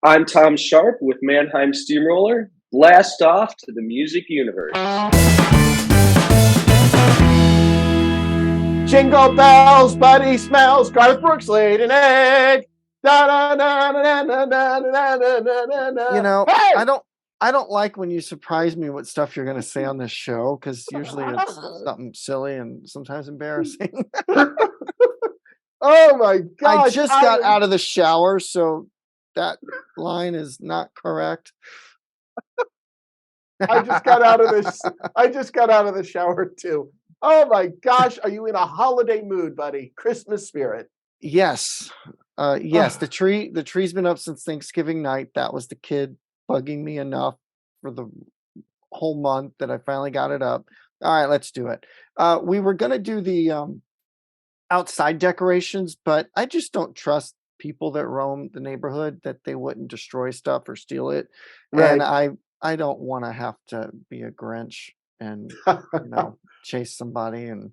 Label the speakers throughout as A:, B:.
A: I'm Tom Sharpe with Mannheim Steamroller. Blast off to the music universe.
B: Jingle bells, Buddy smells, Garth Brooks laid an egg.
C: You know,
B: Hey!
C: I don't like when you surprise me with stuff you're going to say on this show, because usually it's something silly and sometimes embarrassing.
B: Oh my
C: I
B: gosh!
C: just got out of the shower, so that line is not correct.
B: I just got out of this. I just got out of the shower too. Oh my gosh! Are you in a holiday mood, buddy? Christmas spirit?
C: Yes, yes. The tree's been up since Thanksgiving night. That was the kid bugging me enough for the whole month that I finally got it up. All right, let's do it. We were gonna do the outside decorations, but I just don't trust people that roam the neighborhood that they wouldn't destroy stuff or steal it. And
B: Right.
C: I don't want to have to be a Grinch and chase somebody and
B: That's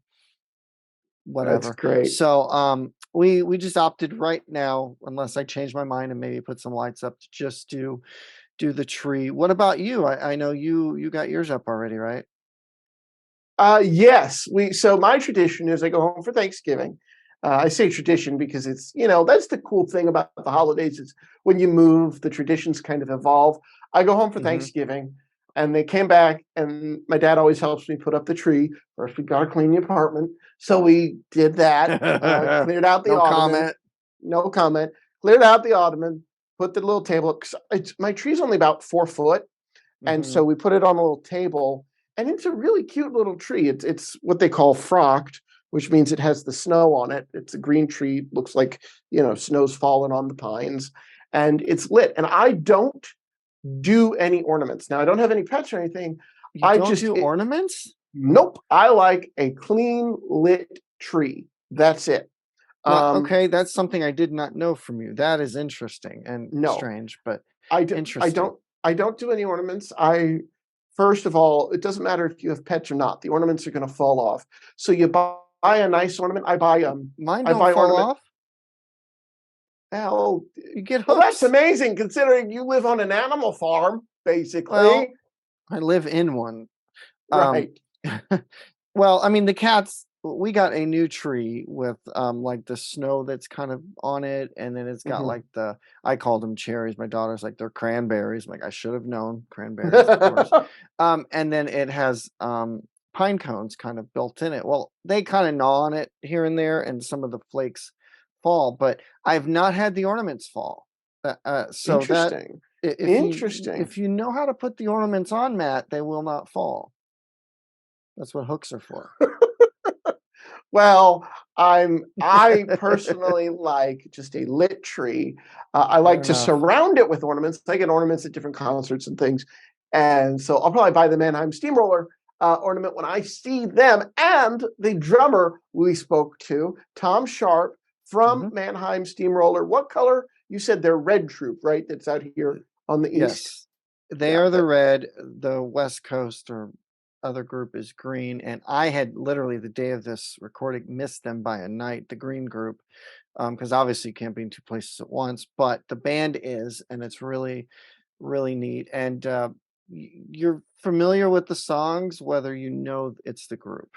C: whatever.
B: great.
C: So we just opted right now, unless I change my mind and maybe put some lights up, to just do the tree. What about you? I know you got yours up already, right?
B: Yes. So my tradition is I go home for Thanksgiving. I say tradition because it's, that's the cool thing about the holidays is when you move, the traditions kind of evolve. I go home for
C: Mm-hmm.
B: Thanksgiving and they came back and my dad always helps me put up the tree. First, we got to clean the apartment. So we did that, cleared out the
C: No
B: ottoman.
C: comment.
B: No comment. Cleared out the ottoman, put the little table. My tree's only about 4 foot. And
C: Mm-hmm.
B: so we put it on a little table, and it's a really cute little tree. It's what they call frocked, which means it has the snow on it. It's a green tree, looks like, snow's fallen on the pines, and it's lit. And I don't do any ornaments. Now, I don't have any pets or anything.
C: You don't do ornaments?
B: Nope. I like a clean lit tree. That's it.
C: Now, okay, that's something I did not know from you. That is interesting and
B: No,
C: strange, but
B: I do,
C: interesting.
B: I don't do any ornaments. First of all, it doesn't matter if you have pets or not. The ornaments are going to fall off. So you buy a nice ornament.
C: Mine
B: I
C: don't
B: buy
C: fall
B: ornament.
C: off.
B: Well,
C: You get hooks.
B: well, that's amazing considering you live on an animal farm, basically.
C: Well, I live in one.
B: Right.
C: Well, I mean, the cats, we got a new tree with like the snow that's kind of on it, and then it's got like I called them cherries. My daughter's like, they're cranberries. I'm like, I should have known cranberries, of course. And then it has pine cones kind of built in it. Well, they kind of gnaw on it here and there, and some of the flakes fall, but I've not had the ornaments fall. So
B: Interesting.
C: that if you know how to put the ornaments on, Matt, they will not fall. That's what hooks are for.
B: Well, I personally like just a lit tree. I like to surround it with ornaments. I get ornaments at different concerts and things. And so I'll probably buy the Mannheim Steamroller ornament when I see them. And the drummer we spoke to, Tom Sharpe from Mannheim Steamroller. What color? You said they're Red Troop, right? That's out here on the east.
C: Yes, they are the red. The West Coast or other group is green, and I had literally the day of this recording missed them by a night, the green group, because obviously you can't be in two places at once, but the band is, and it's really really neat. And you're familiar with the songs whether you know it's the group.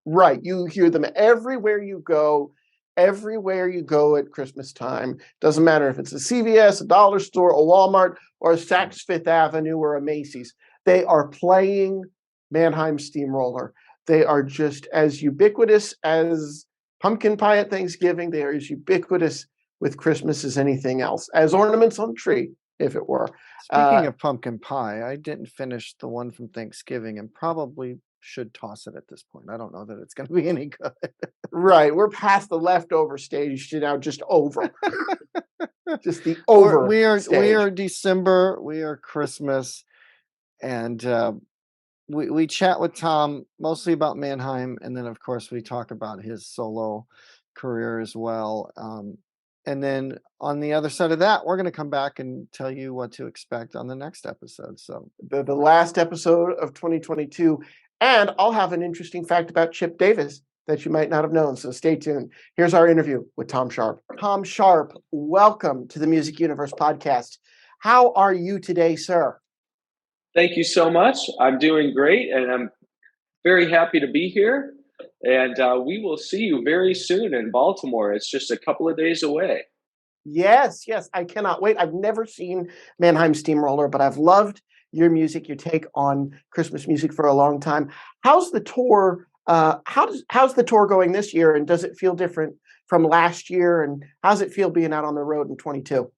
B: Right. You hear them everywhere you go at Christmas time. Doesn't matter if it's a CVS, a dollar store, a Walmart, or a Saks Fifth Avenue or a Macy's. They are playing Mannheim Steamroller. They are just as ubiquitous as pumpkin pie at Thanksgiving. They are as ubiquitous with Christmas as anything else, as ornaments on a tree, if it were.
C: Speaking of pumpkin pie, I didn't finish the one from Thanksgiving and probably should toss it at this point. I don't know that it's going to be any good.
B: Right. We're past the leftover stage to now just over. Just the over
C: We
B: stage.
C: are December. We are Christmas. And we chat with Tom mostly about Mannheim, and then of course we talk about his solo career as well. And then on the other side of that, we're going to come back and tell you what to expect on the next episode. So
B: the last episode of 2022, and I'll have an interesting fact about Chip Davis that you might not have known. So stay tuned. Here's our interview with Tom Sharpe. Tom Sharpe, welcome to the Music Universe podcast. How are you today, sir?
A: Thank you so much. I'm doing great, and I'm very happy to be here. And we will see you very soon in Baltimore. It's just a couple of days away.
B: Yes, I cannot wait. I've never seen Mannheim Steamroller, but I've loved your music, your take on Christmas music for a long time. How's the tour? How's the tour going this year, and does it feel different from last year? And how's it feel being out on the road in 22?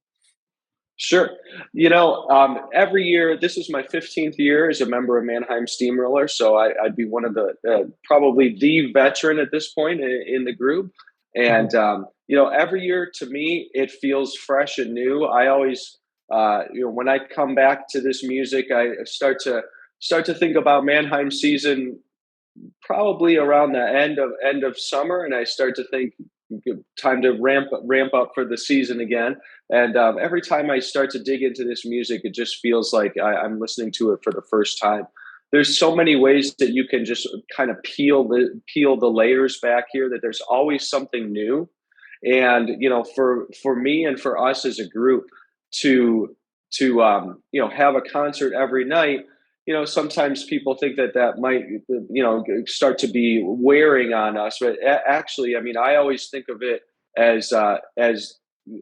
A: Sure. Every year, this is my 15th year as a member of Mannheim Steamroller, so I'd be one of the probably the veteran at this point in the group. And every year to me, it feels fresh and new. I always, when I come back to this music, I start to think about Mannheim season probably around the end of summer, and I start to think time to ramp up for the season again. And every time I start to dig into this music, it just feels like I'm listening to it for the first time. There's so many ways that you can just kind of peel the layers back here, that there's always something new. And for me and for us as a group to have a concert every night, sometimes people think that might, start to be wearing on us. But actually, I mean, I always think of it as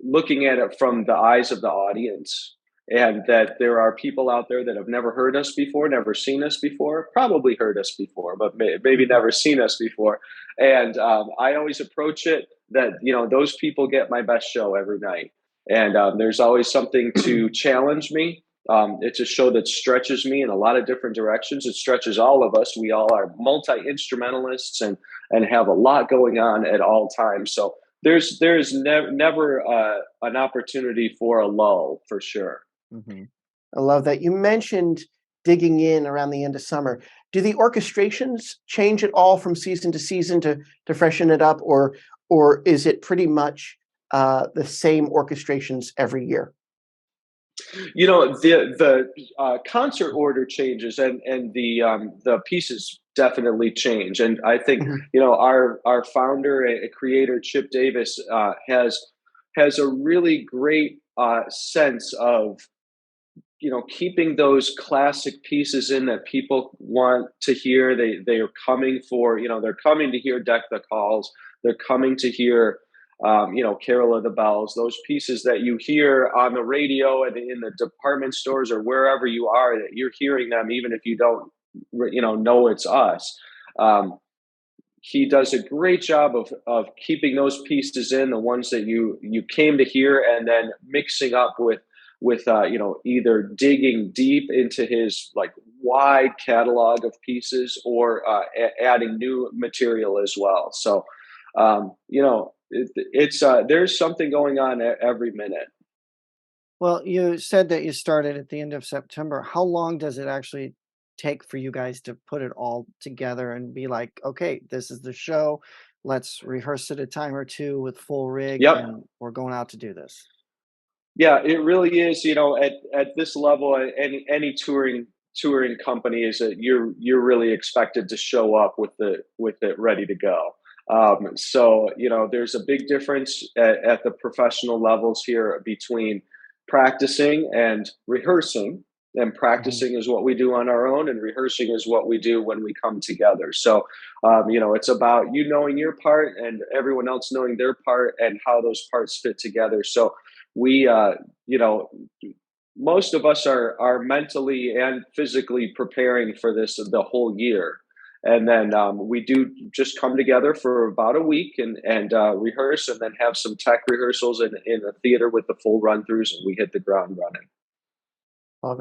A: looking at it from the eyes of the audience, and that there are people out there that have never heard us before, never seen us before, probably heard us before, but maybe never seen us before. And I always approach it that, those people get my best show every night. And there's always something to challenge me. It's a show that stretches me in a lot of different directions. It stretches all of us. We all are multi-instrumentalists and have a lot going on at all times. So there's never an opportunity for a lull, for sure.
B: Mm-hmm. I love that. You mentioned digging in around the end of summer. Do the orchestrations change at all from season to season to freshen it up, or is it pretty much the same orchestrations every year?
A: The concert order changes, and the pieces definitely change. And I think our founder and creator Chip Davis has a really great sense of keeping those classic pieces in that people want to hear. They are coming for, they're coming to hear Deck the Halls. They're coming to hear Carol of the Bells, those pieces that you hear on the radio and in the department stores or wherever you are, that you're hearing them, even if you don't, know it's us. He does a great job of keeping those pieces in, the ones that you came to hear, and then mixing up with either digging deep into his like wide catalog of pieces, or adding new material as well. So, it's there's something going on every minute.
C: Well, you said that you started at the end of September. How long does it actually take for you guys to put it all together and be like, okay, this is the show. Let's rehearse it a time or two with full rig,
A: Yep.
C: and we're going out to do this.
A: Yeah, it really is. At this level, any touring company is that you're really expected to show up with it ready to go. So there's a big difference at the professional levels here between practicing and rehearsing. And practicing is what we do on our own, and rehearsing is what we do when we come together. So, it's about you knowing your part and everyone else knowing their part, and how those parts fit together. So we, most of us are mentally and physically preparing for this the whole year. And then we do just come together for about a week and rehearse, and then have some tech rehearsals in the theater with the full run-throughs, and we hit the ground running.
B: Well,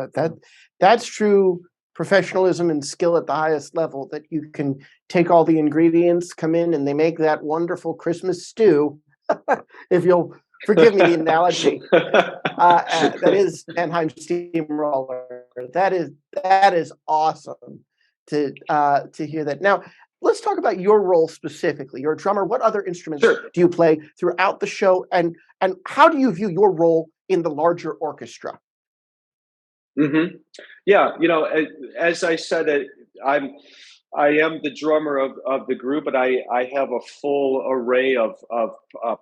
B: that's true professionalism and skill at the highest level, that you can take all the ingredients, come in, and they make that wonderful Christmas stew, if you'll forgive me the analogy. That is Mannheim Steamroller. That is awesome to hear that. Now, let's talk about your role specifically. You're a drummer. What other instruments do you play throughout the show, and how do you view your role in the larger orchestra?
A: Mm-hmm. Yeah, as I said, I am the drummer of the group, but I have a full array of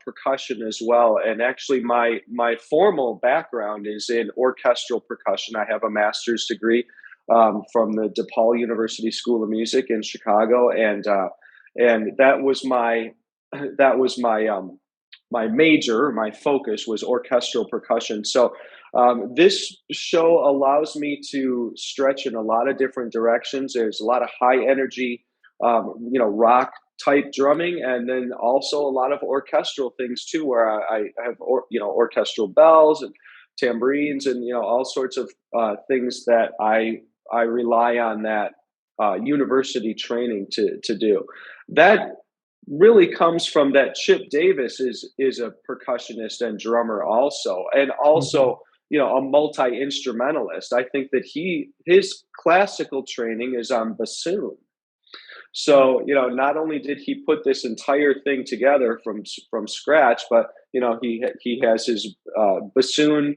A: percussion as well. And actually, my formal background is in orchestral percussion. I have a master's degree from the DePaul University School of Music in Chicago, and that was my major, my focus was orchestral percussion. So this show allows me to stretch in a lot of different directions. There's a lot of high energy, rock type drumming, and then also a lot of orchestral things too, where I have orchestral bells and tambourines and all sorts of things that I rely on that university training to do. That really comes from that. Chip Davis is a percussionist and drummer also, and
B: Mhm.
A: also a multi instrumentalist. I think that his classical training is on bassoon. So not only did he put this entire thing together from scratch, but he has his bassoon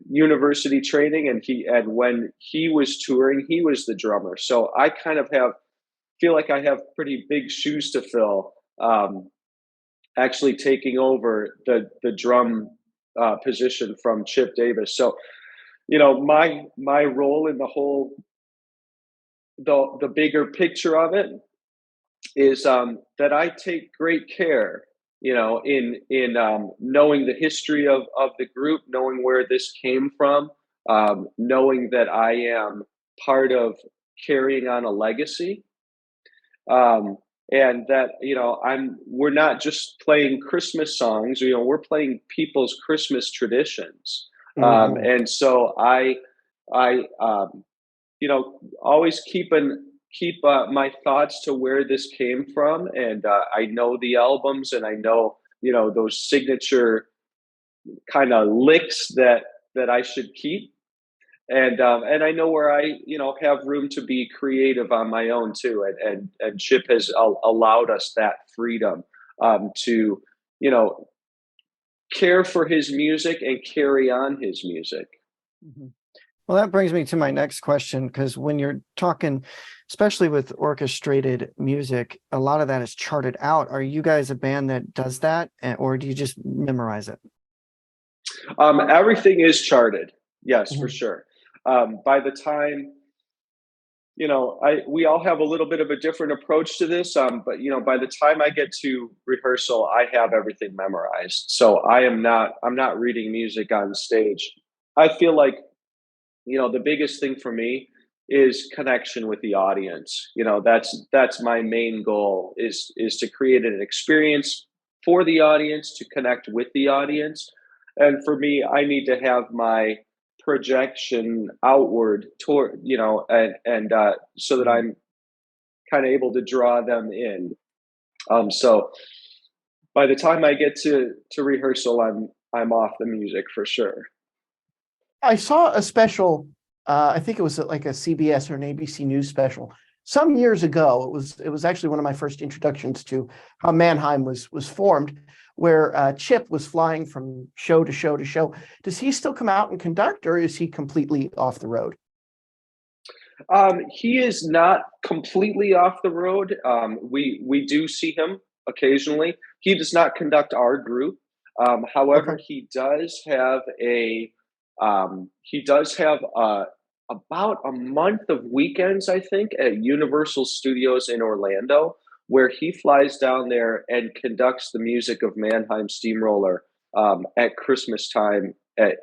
A: university training, and when he was touring, he was the drummer. So I kind of feel like I have pretty big shoes to fill, actually taking over the drum position from Chip Davis. So my role in the bigger picture of it is that I take great care, in knowing the history of the group, knowing where this came from, knowing that I am part of carrying on a legacy, um, and that we're not just playing Christmas songs. We're playing people's Christmas traditions,
B: Mhm.
A: and so I always keep my thoughts to where this came from, and I know the albums, and I know those signature kind of licks that I should keep, and I know where I have room to be creative on my own too, and Chip has allowed us that freedom to you know care for his music and carry on his music.
C: Mhm. Well, that brings me to my next question, because when you're talking, especially with orchestrated music, a lot of that is charted out. Are you guys a band that does that, or do you just memorize it?
A: Everything is charted, yes, for
B: Mhm.
A: sure. By the time we all have a little bit of a different approach to this, but by the time I get to rehearsal, I have everything memorized. So I'm not reading music on stage. I feel like the biggest thing for me is connection with the audience. That's my main goal, is to create an experience for the audience, to connect with the audience. And for me, I need to have my projection outward toward, and so that
C: Mhm.
A: I'm kind of able to draw them in. So by the time I get to rehearsal, I'm off the music for sure.
B: I saw a special, I think it was like a CBS or an ABC News special some years ago. It was actually one of my first introductions to how Mannheim was formed, where Chip was flying from show to show to show. Does he still come out and conduct, or is he completely off the road?
A: He is not completely off the road. We do see him occasionally. He does not conduct our group.
B: Okay.
A: However, he does have about a month of weekends, I think, at Universal Studios in Orlando, where he flies down there and conducts the music of Mannheim Steamroller at Christmas time at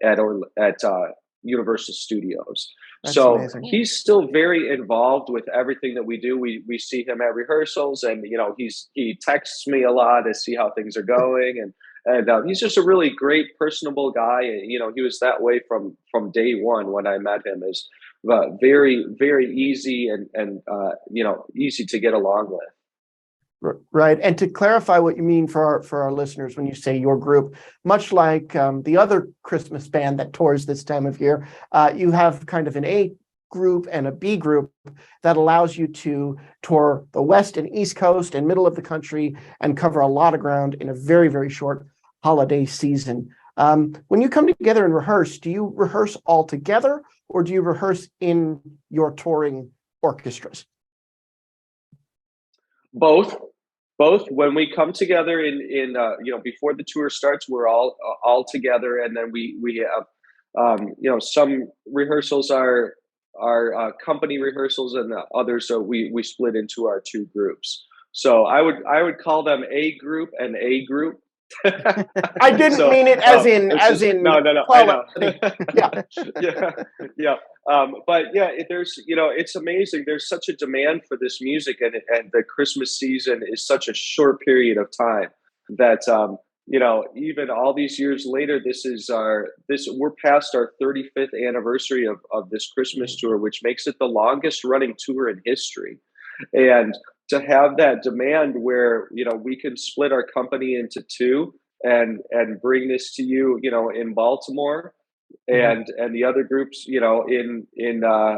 A: Universal Studios.
C: That's
A: So
C: amazing.
A: he's still very involved with everything that we do. We see him at rehearsals, and he texts me a lot to see how things are going, and he's just a really great, personable guy. And he was that way from day one when I met him. Is very very easy and easy to get along with.
B: Right. And to clarify what you mean for our listeners when you say your group, much like the other Christmas band that tours this time of year, you have kind of an A group and a B group that allows you to tour the West and East Coast and middle of the country and cover a lot of ground in a very, very short holiday season. When you come together and rehearse, do you rehearse all together, or do you rehearse in your touring orchestras?
A: Both, both. When we come together in before the tour starts, we're all together, and then we have some rehearsals are company rehearsals, and the others are we split into our two groups. So I would call them A group and A group.
B: I didn't
A: So
B: mean it
A: it's
B: as
A: just
B: in
A: no, I know.
B: quality. Yeah.
A: Yeah, yeah. But yeah, there's it's amazing. There's such a demand for this music, and the Christmas season is such a short period of time that even all these years later, we're past our 35th anniversary of this Christmas tour, which makes it the longest running tour in history. And to have that demand where we can split our company into two and bring this to you, in Baltimore,
B: Mhm.
A: and the other groups, in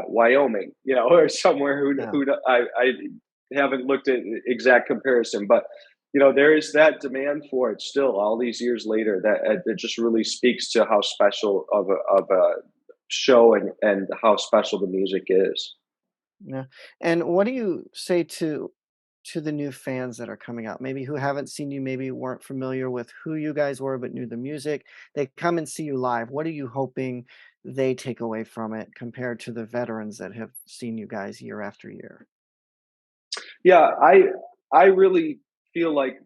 A: Wyoming, or somewhere
C: Yeah.
A: who I haven't looked at exact comparison, but there is that demand for it still all these years later. That it just really speaks to how special of a show and how special the music is.
C: Yeah. And what do you say to the new fans that are coming out, maybe who haven't seen you, maybe weren't familiar with who you guys were, but knew the music? They come and see you live. What are you hoping they take away from it compared to the veterans that have seen you guys year after year?
A: Yeah, I really feel like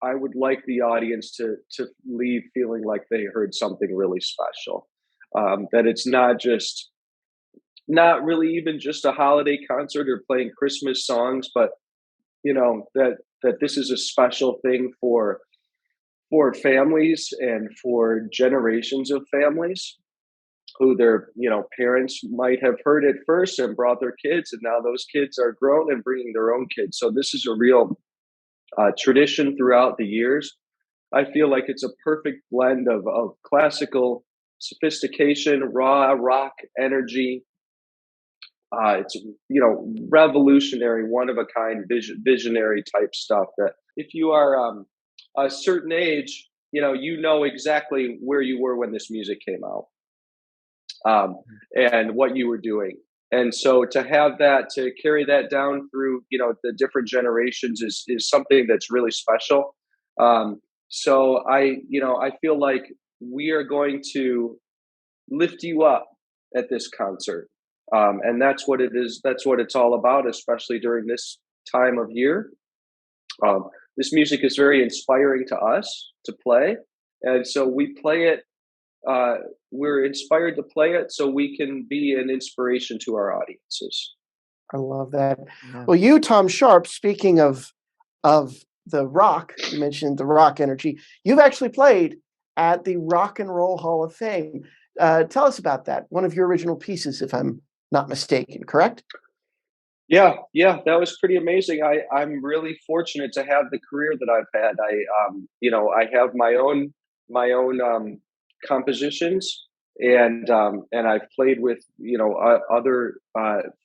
A: I would like the audience to leave feeling like they heard something really special. That it's not really even just a holiday concert or playing Christmas songs, but that this is a special thing for families and for generations of families who their parents might have heard it first and brought their kids, and now those kids are grown and bringing their own kids. So this is a real tradition throughout the years. I feel like it's a perfect blend of classical sophistication, raw rock energy. It's revolutionary, one of a kind, visionary type stuff. That if you are a certain age, you know exactly where you were when this music came out, um, and what you were doing. And so to have that, to carry that down through, the different generations is something that's really special. So I feel like we are going to lift you up at this concert. And that's what it is. That's what it's all about, especially during this time of year. This music is very inspiring to us to play. And so we play it. Uh, we're inspired to play it so we can be an inspiration to our audiences.
B: I love that.
C: Yeah.
B: Well, you, Tom Sharpe, speaking of the rock, you mentioned the rock energy. You've actually played at the Rock and Roll Hall of Fame. Tell us about that. One of your original pieces, if I'm not mistaken, correct?
A: Yeah, yeah, that was pretty amazing. I'm really fortunate to have the career that I've had. I have my own compositions, and I've played with other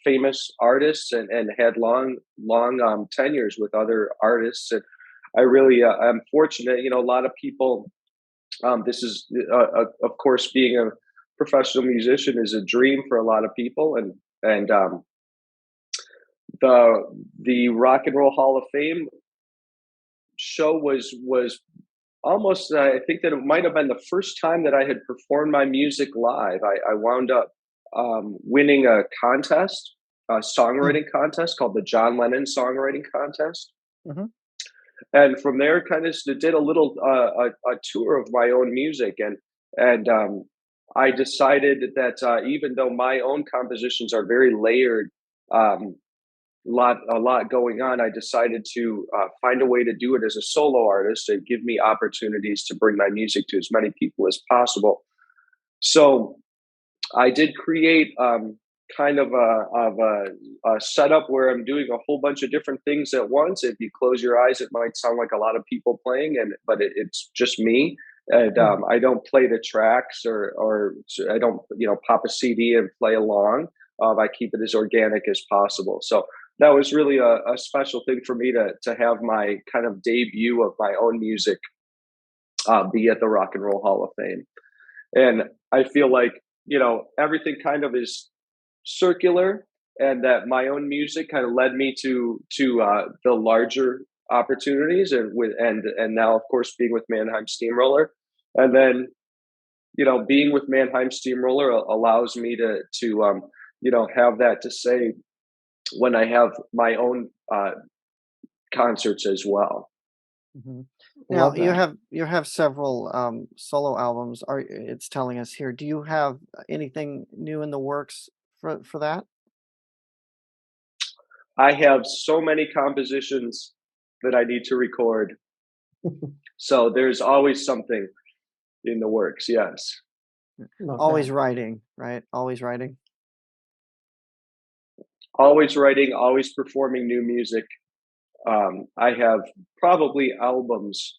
A: famous artists, and had long tenures with other artists. And I really I'm fortunate. A lot of people. This is of course, being a professional musician is a dream for a lot of people, and the the Rock and Roll Hall of Fame show was almost, I think that it might have been the first time that I had performed my music live. I wound up winning a contest, a
B: Mm.
A: songwriting contest called the John Lennon Songwriting Contest.
B: Mhm.
A: And from there, kind of did a little a tour of my own music, and I decided that even though my own compositions are very layered, um, a lot going on, I decided to find a way to do it as a solo artist to give me opportunities to bring my music to as many people as possible. So I did create kind of a setup where I'm doing a whole bunch of different things at once. If you close your eyes, it might sound like a lot of people playing, but it's just me. And
B: Mm.
A: I don't play the tracks, or I don't pop a CD and play along. I keep it as organic as possible. So that was really a special thing for me to have my kind of debut of my own music be at the Rock and Roll Hall of Fame. And I feel like everything kind of is circular, and that my own music kind of led me to the larger opportunities, and now of course being with Mannheim Steamroller, and then being with Mannheim Steamroller allows me to have that to say when I have my own concerts as well.
C: Mhm. Now
B: Love that.
C: you have several solo albums. Are it's telling us here. Do you have anything new in the works for that?
A: I have so many compositions that I need to record, so there's always something in the works. Yes,
B: Love that.
C: Always writing, right? Always writing.
A: always writing, always performing new music. I have probably albums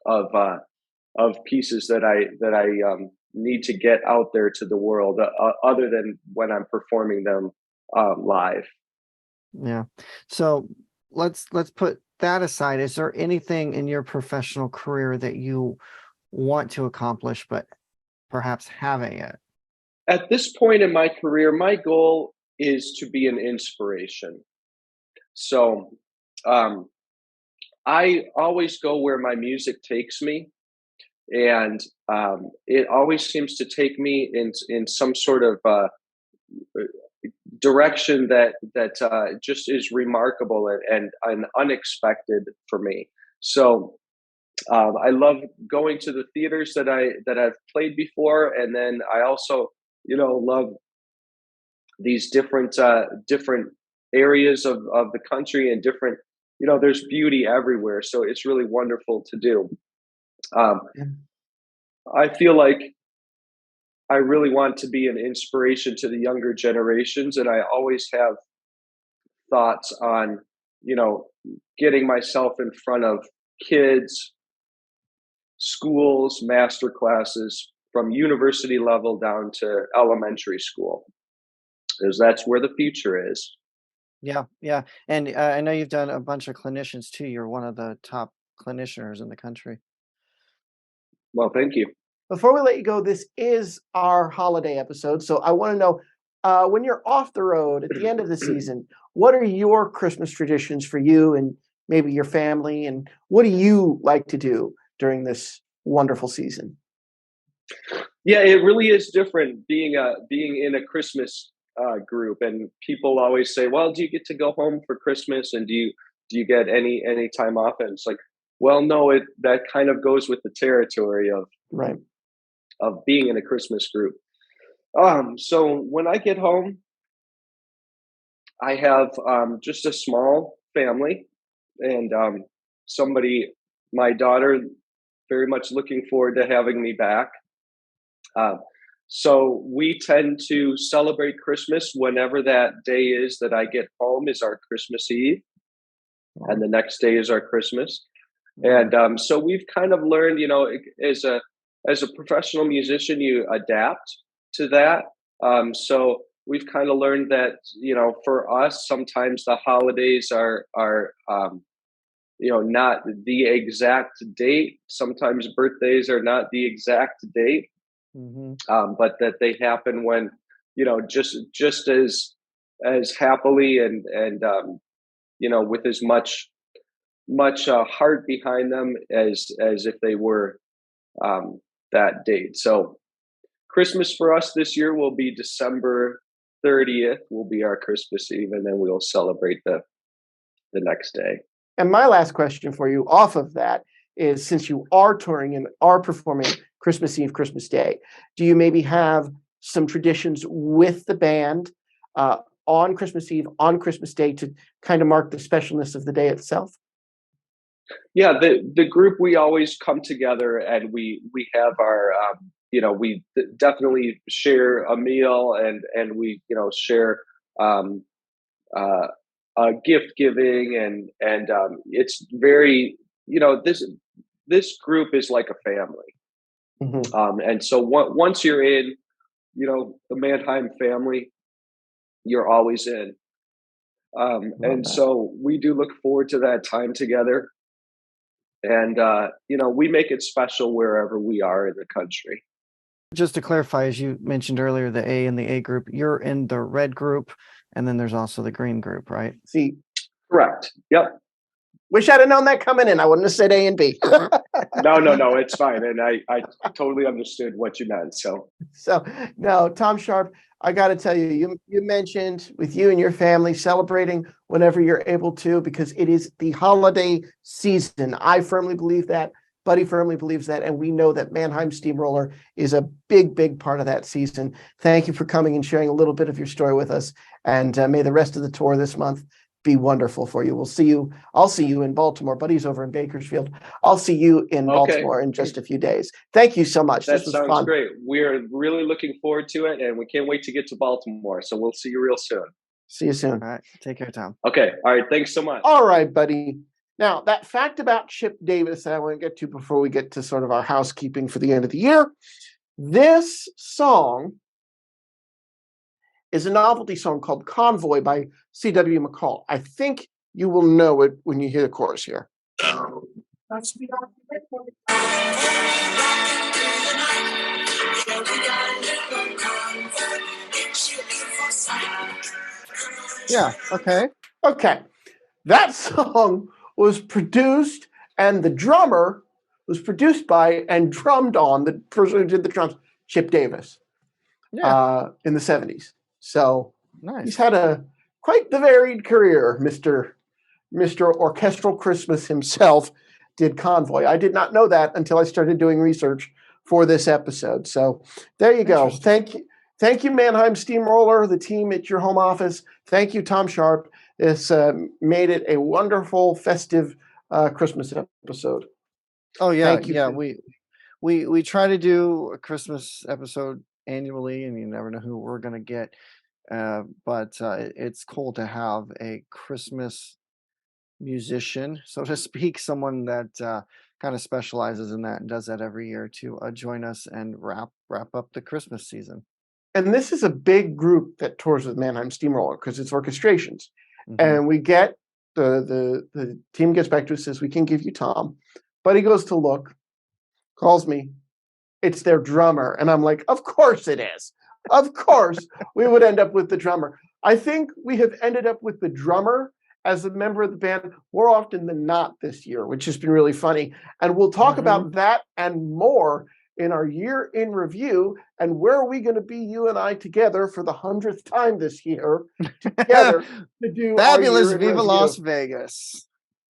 A: of of pieces that I need to get out there to the world, other than when I'm performing them live.
C: Yeah. So let's put that aside. Is there anything in your professional career that you want to accomplish but perhaps haven't yet?
A: At this point in my career, my goal is to be an inspiration. So um, I always go where my music takes me, and it always seems to take me in some sort of direction that just is remarkable and unexpected for me. So I love going to the theaters that I've played before, and then I also love these different areas of the country, and different there's beauty everywhere, so it's really wonderful to do. um,
B: Yeah.
A: I feel like I really want to be an inspiration to the younger generations, and I always have thoughts on you know getting myself in front of kids, schools, master classes, from university level down to elementary school, because that's where the future is.
C: Yeah, yeah. And I know you've done a bunch of clinicians too. You're one of the top clinicians in the country.
A: Well, thank you.
B: Before we let you go, this is our holiday episode. So I want to know when you're off the road at the end of the season, what are your Christmas traditions for you and maybe your family? And what do you like to do during this wonderful season?
A: Yeah, it really is different being in a Christmas group, and people always say, "Well, do you get to go home for Christmas, and do you get any time off?" And it's like, well, no, it that kind of goes with the territory
B: Right.
A: of being in a Christmas group. So when I get home, I have just a small family, and somebody, my daughter, very much looking forward to having me back. Uh, so we tend to celebrate Christmas whenever that day is that I get home is our Christmas Eve, and
B: Wow.
A: the next day is our Christmas.
C: Mm.
A: And so we've kind of learned, as a professional musician, you adapt to that. So we've kind of learned that for us, sometimes the holidays are not the exact date. Sometimes birthdays are not the exact date,
C: Hmm.
A: but that they happen when just as happily and with as much heart behind them as if they were um, that date. So Christmas for us this year will be December 30th. Will be our Christmas Eve, and then we'll celebrate the next day.
B: And my last question for you off of that is, since you are touring and are performing Christmas Eve, Christmas Day, do you maybe have some traditions with the band uh, on Christmas Eve, on Christmas Day to kind of mark the specialness of the day itself?
A: Yeah, the group, we always come together, and we have our definitely share a meal, and we share um, uh, gift giving, and it's very this group is like a family.
B: Mhm.
A: And so once you're in the Mannheim family, you're always in.
B: Love
A: And
B: that.
A: so we do look forward to that time together, and we make it special wherever we are in the country.
C: Just to clarify, as you mentioned earlier, the A and the A group, you're in the red group, And then there's also the green group, right?
B: See,
A: Correct. Yep.
B: wish I'd have known that coming in. I wouldn't have said A and B.
A: No, it's fine. And I totally understood what you meant. So
B: So, no, Tom Sharpe, I got to tell you, you mentioned with you and your family celebrating whenever you're able to, because it is the holiday season. I firmly believe that. Buddy firmly believes that. And we know that Mannheim Steamroller is a big, big part of that season. Thank you for coming and sharing a little bit of your story with us. And may the rest of the tour this month be wonderful for you. We'll see you. I'll see you in Baltimore. Buddy's over in Bakersfield. I'll see you in Baltimore in just a few days. Thank you so much.
A: That
B: This was
A: sounds
B: fun.
A: great. We're really looking forward to it, and we can't wait to get to Baltimore. So we'll see you real soon.
B: See you soon.
C: All right. Take care, Tom.
A: Okay. All right. Thanks so much.
B: All right, buddy. Now, that fact about Chip Davis that I want to get to before we get to sort of our housekeeping for the end of the year. This song is a novelty song called Convoy by C.W. McCall. I think you will know it when you hear the chorus here.
C: Yeah. Okay.
B: Okay. That song was produced, and the drummer was produced by and drummed on the person who did the drums, Chip Davis, in the 70s. So
C: Nice.
B: he's had quite the varied career, Mr. Orchestral Christmas himself did Convoy. I did not know that until I started doing research for this episode. So there you go. Thank you, Mannheim Steamroller, the team at your home office. Thank you, Tom Sharpe. This made it a wonderful, festive Christmas episode.
C: Oh yeah,
B: Thank you.
C: yeah. We try to do a Christmas episode annually, and you never know who we're gonna get. But it's cool to have a Christmas musician, so to speak, someone that kind of specializes in that and does that every year to join us and wrap up the Christmas season.
B: And this is a big group that tours with Mannheim Steamroller because it's orchestrations.
C: Mhm.
B: And we get the team gets back to us, says we can give you Tom, but he goes to look, calls me, it's their drummer, and I'm like, of course it is. Of course we would end up with the drummer. I think we have ended up with the drummer as a member of the band more often than not this year, which has been really funny. And we'll talk about that and more in our year in review. And where are we going to be, you and I, together for the 100th time this year, together to do
C: Fabulous
B: our year in
C: Viva
B: review.
C: Las Vegas.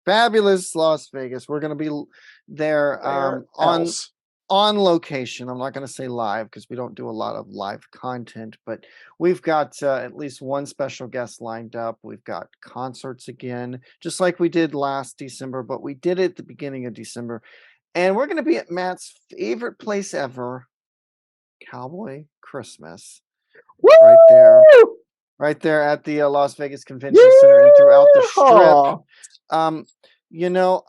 C: Fabulous Las Vegas. We're going to be there on location. I'm not going to say live because we don't do a lot of live content, but we've got at least one special guest lined up. We've got concerts again, just like we did last December, but we did it at the beginning of December. And we're going to be at Matt's favorite place ever, Cowboy Christmas.
B: Woo!
C: Right there at the Las Vegas Convention Center and throughout the strip. You know,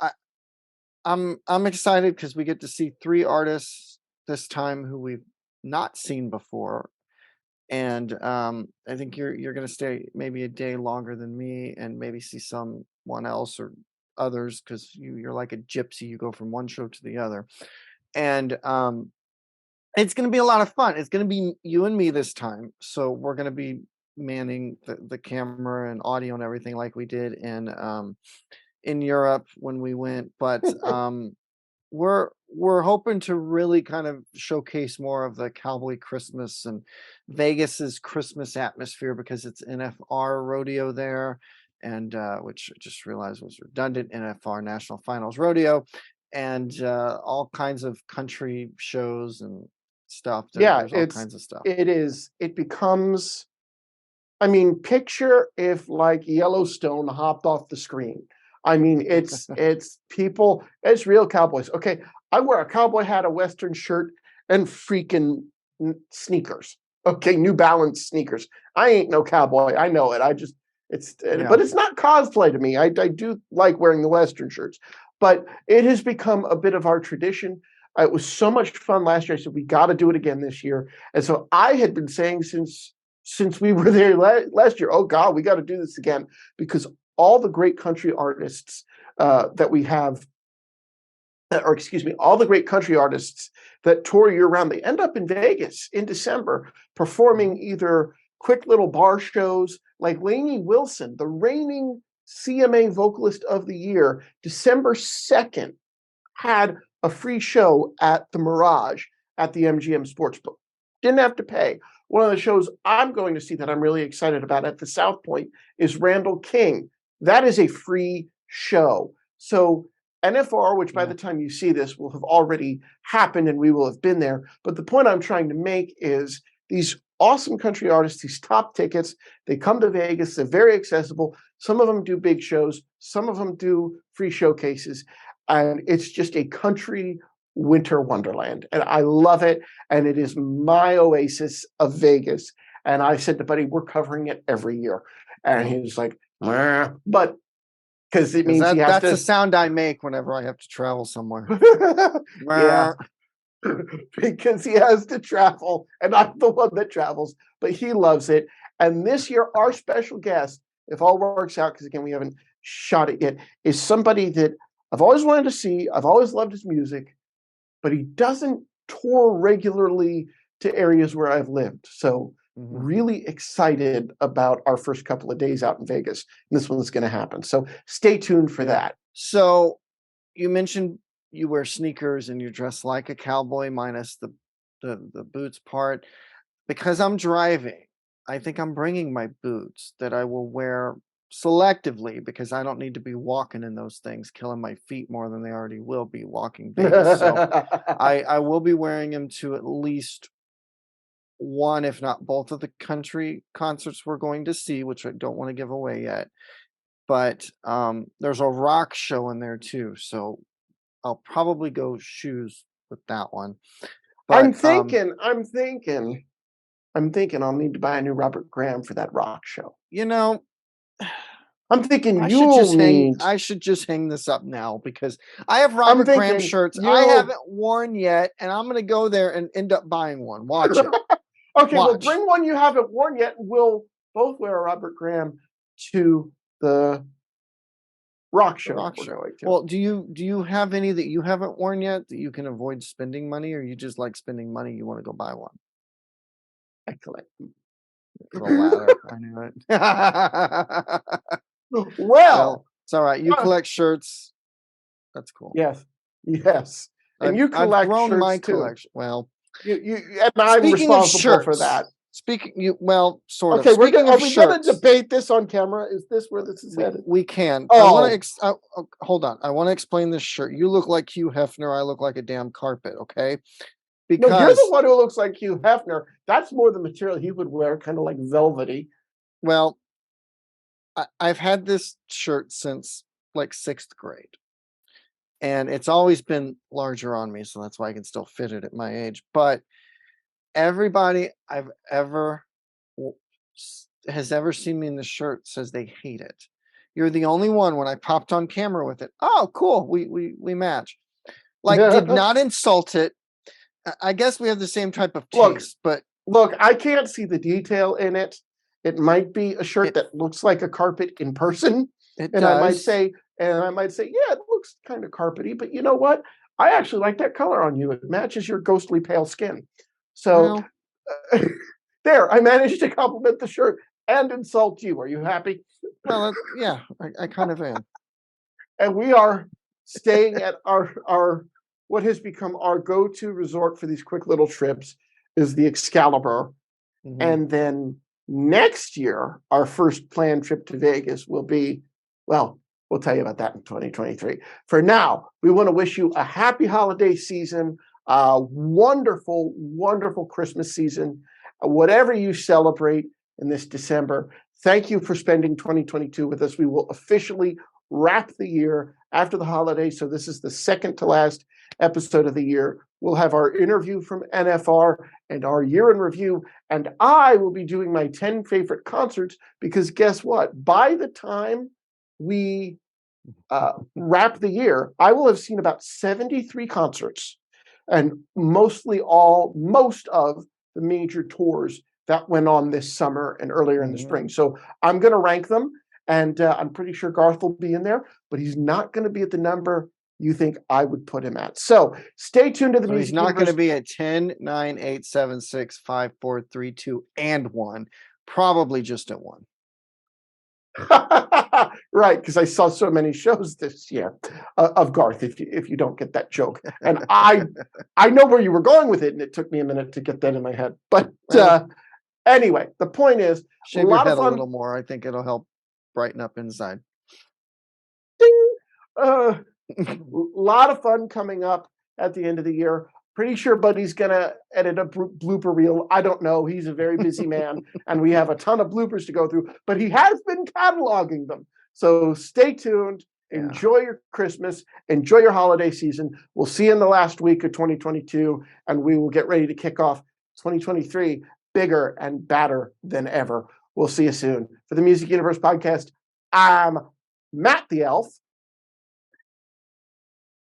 C: I'm excited because we get to see 3 artists this time who we've not seen before, and I think you're going to stay maybe a day longer than me and maybe see someone else or others because you're like a gypsy. You go from one show to the other, and it's going to be a lot of fun. It's going to be you and me this time, so we're going to be manning the camera and audio and everything like we did in Europe when we went, but we're hoping to really kind of showcase more of the Cowboy Christmas and Vegas's Christmas atmosphere because it's NFR rodeo there, and which I just realized was redundant, NFR National Finals Rodeo, and all kinds of country shows and stuff. There's all kinds of stuff.
B: It becomes, I mean, picture if like Yellowstone hopped off the screen. I mean, it's people, it's real cowboys. Okay, I wear a cowboy hat, a Western shirt, and freaking sneakers. Okay, New Balance sneakers. I ain't no cowboy. I know it. But it's not cosplay to me. I do like wearing the Western shirts, but it has become a bit of our tradition. It was so much fun last year. I said, we got to do it again this year. And so I had been saying since we were there last year, oh God, we got to do this again because all the great country artists that we have, all the great country artists that tour year round, they end up in Vegas in December performing either quick little bar shows like Lainey Wilson, the reigning CMA Vocalist of the Year, December 2nd, had a free show at the Mirage at the MGM Sportsbook. Didn't have to pay. One of the shows I'm going to see that I'm really excited about at the South Point is Randall King. That is a free show. So NFR, which by the time you see this will have already happened and we will have been there. But the point I'm trying to make is these awesome country artists, these top tickets, they come to Vegas, they're very accessible. Some of them do big shows, some of them do free showcases. And it's just a country winter wonderland. And I love it. And it is my oasis of Vegas. And I said to Buddy, we're covering it every year. And he was like, meh. But because it means
C: that's the sound I make whenever I have to travel somewhere.
B: Yeah. Because he has to travel, and I'm the one that travels, but he loves it. And this year, our special guest, if all works out, because again, we haven't shot it yet, is somebody that I've always wanted to see. I've always loved his music, but he doesn't tour regularly to areas where I've lived. So really excited about our first couple of days out in Vegas. And this one's going to happen. So stay tuned for that.
C: So you mentioned you wear sneakers and you're dressed like a cowboy minus the boots part. Because I'm driving, I think I'm bringing my boots that I will wear selectively because I don't need to be walking in those things, killing my feet more than they already will be walking Vegas. So I will be wearing them to at least one, if not both of the country concerts we're going to see, which I don't want to give away yet. But there's a rock show in there too. So I'll probably go shoes with that one. But
B: I'm thinking I'll need to buy a new Robert Graham for that rock show.
C: You know,
B: I'm thinking
C: I should just hang this up now because I have Robert Graham shirts I haven't worn yet, and I'm going to go there and end up buying one. Watch it.
B: Okay, well, bring one you haven't worn yet, and we'll both wear a Robert Graham to the rock show.
C: Well, do you have any that you haven't worn yet that you can avoid spending money, or you just like spending money? You want to go buy one?
B: Excellent.
C: The latter. I knew it.
B: Well,
C: it's all right. You collect shirts. That's cool.
B: Yes. And you collect shirts
C: my
B: too.
C: Collection. Well,
B: you and I'm responsible for that.
C: Sort of.
B: Okay, are we going to debate this on camera? Is this where this is headed?
C: We can.
B: Oh.
C: Hold on. I want to explain this shirt. You look like Hugh Hefner. I look like a damn carpet. Okay.
B: Because no, you're the one who looks like Hugh Hefner. That's more the material he would wear, kind of like velvety.
C: Well, I've had this shirt since like 6th grade. And it's always been larger on me, so that's why I can still fit it at my age. But everybody has ever seen me in the shirt says they hate it. You're the only one when I popped on camera with it. Oh, cool. We match. Like, did not insult it. I guess we have the same type of taste, but
B: look, I can't see the detail in it. It might be a shirt that looks like a carpet in person. I might say, yeah, it looks kind of carpety, but you know what? I actually like that color on you. It matches your ghostly pale skin. So there, I managed to compliment the shirt and insult you. Are you happy?
C: Well, yeah, I kind of am.
B: And we are staying at our what has become our go-to resort for these quick little trips is the Excalibur. Mm-hmm. And then next year, our first planned trip to Vegas will be, well, we'll tell you about that in 2023. For now, we want to wish you a happy holiday season, a wonderful, wonderful Christmas season, whatever you celebrate in this December. Thank you for spending 2022 with us. We will officially wrap the year after the holidays. So this is the second to last episode of the year. We'll have our interview from NFR and our year in review. And I will be doing my 10 favorite concerts because guess what? By the time we wrap the year, I will have seen about 73 concerts and most of the major tours that went on this summer and earlier in the spring. So I'm going to rank them. And I'm pretty sure Garth will be in there, but he's not going to be at the number you think I would put him at. So stay tuned to the music.
C: He's not going to be at 10, 9, 8, 7, 6, 5, 4, 3, 2, and 1. Probably just at one.
B: Right, because I saw so many shows this year of Garth. If you don't get that joke, and I know where you were going with it, and it took me a minute to get that in my head. But anyway, the point is,
C: shave your head a little more. I think it'll help brighten up inside.
B: A lot of fun coming up at the end of the year. Pretty sure Buddy's gonna edit a blooper reel. I don't know. He's a very busy man, and we have a ton of bloopers to go through. But he has been cataloging them. So stay tuned. Enjoy your Christmas. Enjoy your holiday season. We'll see you in the last week of 2022, and we will get ready to kick off 2023 bigger and badder than ever. We'll see you soon. For the Music Universe podcast, I'm Matt the Elf.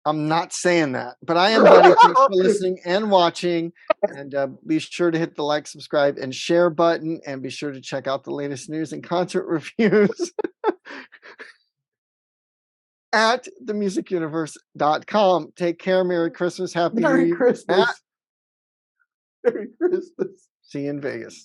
C: I'm not saying that, but I am Buddy. Thanks for listening and watching. And be sure to hit the like, subscribe, and share button. And be sure to check out the latest news and concert reviews at themusicuniverse.com. Take care. Merry Christmas. Happy New Year.
B: Christmas. Merry Christmas.
C: See you in Vegas.